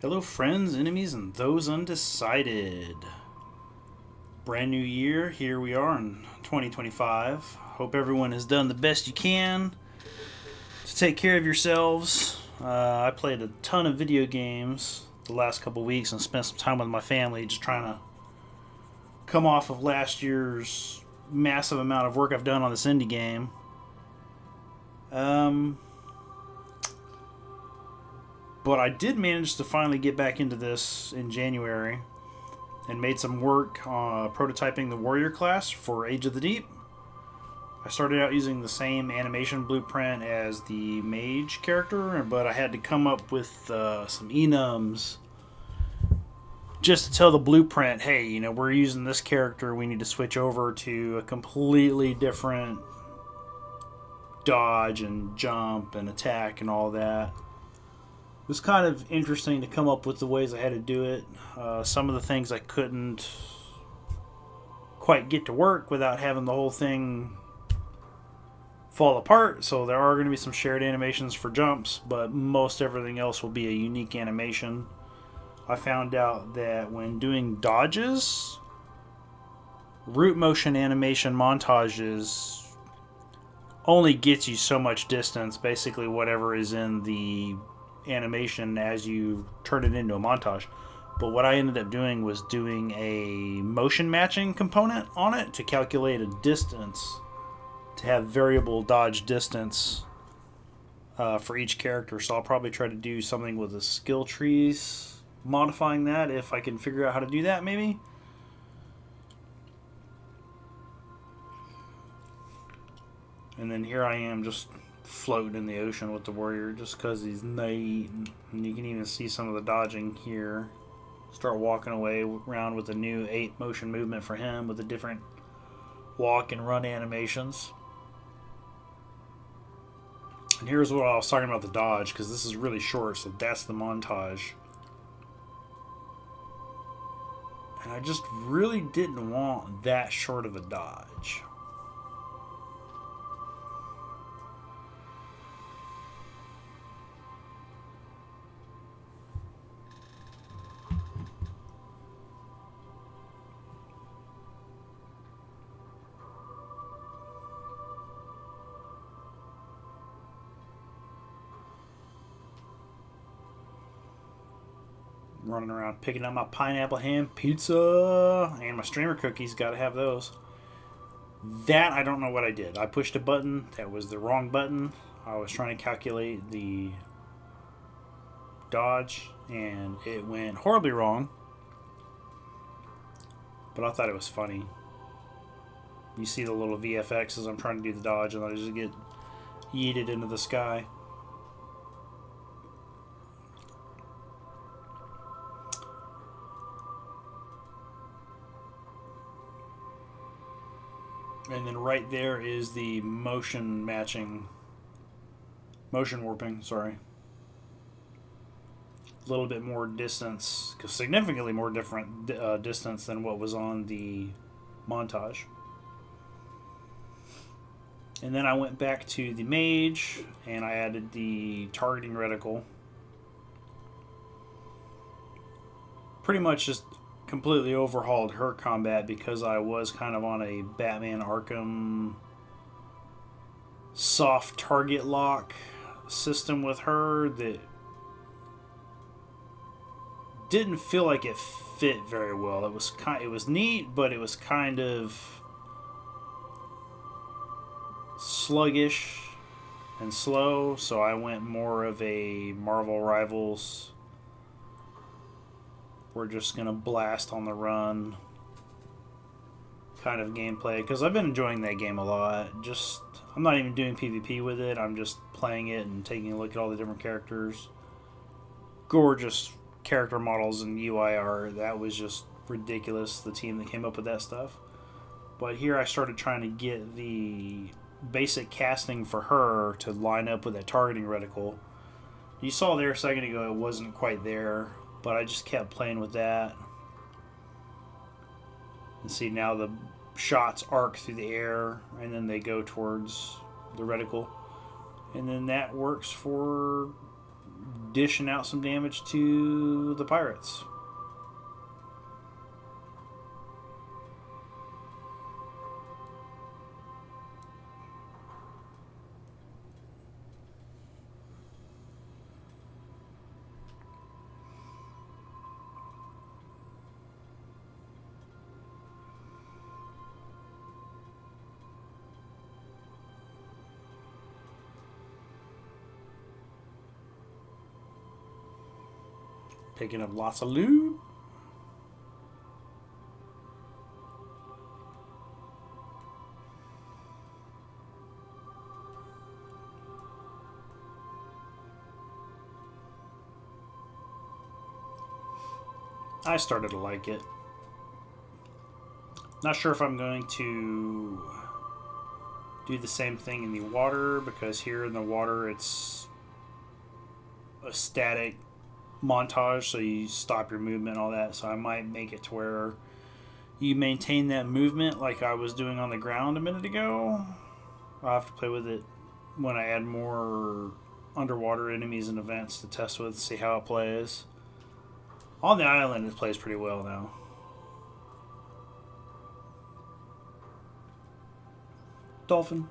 Hello, friends, enemies, and those undecided. Brand new year. Here we are in 2025. Hope everyone has done the best you can to take care of yourselves. I played a ton of video games the last couple weeks and spent some time with my family just trying to come off of last year's massive amount of work I've done on this indie game. But I did manage to finally get back into this in January and made some work prototyping the warrior class for Age of the Deep. I started out using the same animation blueprint as the mage character, but I had to come up with some enums just to tell the blueprint, hey, we're using this character, we need to switch over to a completely different dodge and jump and attack and all that. It was kind of interesting to come up with the ways I had to do it. Some of the things I couldn't quite get to work without having the whole thing fall apart. So there are going to be some shared animations for jumps, but most everything else will be a unique animation. I found out that when doing dodges, root motion animation montages only gets you so much distance, basically whatever is in the animation as you turn it into a montage. But what I ended up doing was doing a motion matching component on it to calculate a distance, to have variable dodge distance for each character. So I'll probably try to do something with the skill trees, modifying that if I can figure out how to do that maybe. And then here I am just floating in the ocean with the warrior just because he's night, and you can even see some of the dodging here. Start walking away around with a new 8 motion movement for him with the different walk and run animations. And here's what I was talking about the dodge, because this is really short, so that's the montage. And I just really didn't want that short of a dodge. Running around picking up my pineapple ham pizza and my streamer cookies. Gotta have those. That, I don't know what I did. I pushed a button that was the wrong button. I was trying to calculate the dodge and it went horribly wrong. But I thought it was funny. You see the little VFX as I'm trying to do the dodge, and I just get yeeted into the sky. And then right there is the motion warping, sorry. A little bit more distance, significantly more different distance than what was on the montage. And then I went back to the mage, and I added the targeting reticle. Pretty much just completely overhauled her combat because I was kind of on a Batman Arkham soft target lock system with her that didn't feel like it fit very well. It was neat, but it was kind of sluggish and slow, so I went more of a Marvel Rivals, we're just going to blast on the run kind of gameplay, because I've been enjoying that game a lot. I'm not even doing PvP with it, I'm just playing it and taking a look at all the different characters. Gorgeous character models and UI art. That was just ridiculous, the team that came up with that stuff. But here I started trying to get the basic casting for her to line up with that targeting reticle. You saw there a second ago it wasn't quite there, but I just kept playing with that. And see, now the shots arc through the air and then they go towards the reticle. And then that works for dishing out some damage to the pirates. Picking up lots of loot. I started to like it. Not sure if I'm going to do the same thing in the water, because here in the water it's a static montage, so you stop your movement and all that. So I might make it to where you maintain that movement like I was doing on the ground a minute ago. I'll have to play with it when I add more underwater enemies and events to test with, see how it plays. On the island it plays pretty well now. Dolphin.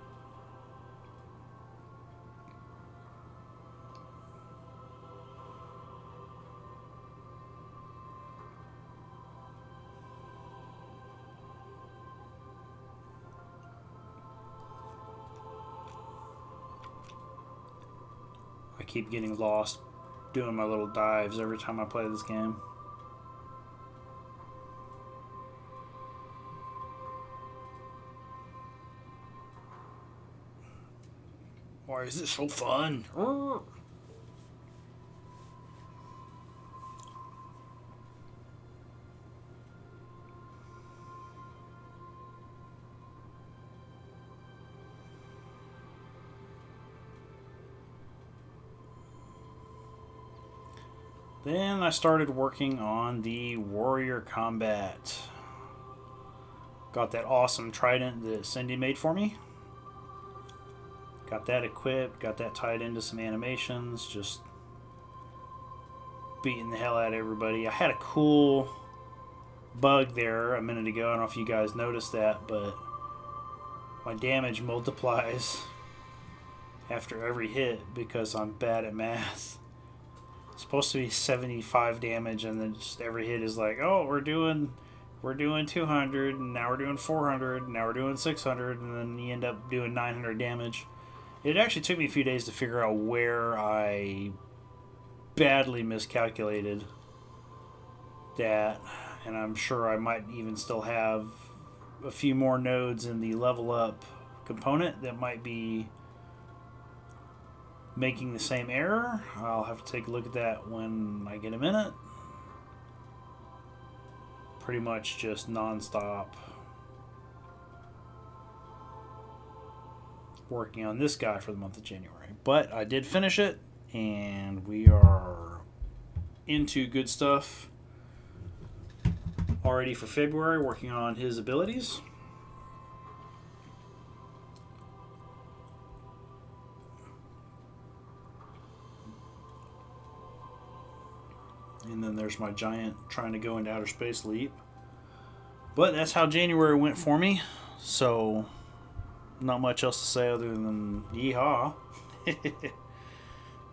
I keep getting lost doing my little dives every time I play this game. Why is this so fun? Then I started working on the warrior combat. Got that awesome trident that Cindy made for me. Got that equipped, got that tied into some animations, just beating the hell out of everybody. I had a cool bug there a minute ago. I don't know if you guys noticed that, but my damage multiplies after every hit because I'm bad at math. It's supposed to be 75 damage, and then just every hit is like, oh, we're doing 200, and now we're doing 400, and now we're doing 600, and then you end up doing 900 damage. It actually took me a few days to figure out where I badly miscalculated that, and I'm sure I might even still have a few more nodes in the level up component that might be making the same error. I'll have to take a look at that when I get a minute. Pretty much just non-stop working on this guy for the month of January. But I did finish it, and we are into good stuff already for February, working on his abilities. And then there's my giant trying to go into outer space leap. But that's how January went for me. So, not much else to say other than yeehaw.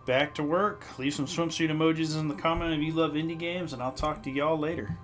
Back to work. Leave some swimsuit emojis in the comment if you love indie games, and I'll talk to y'all later.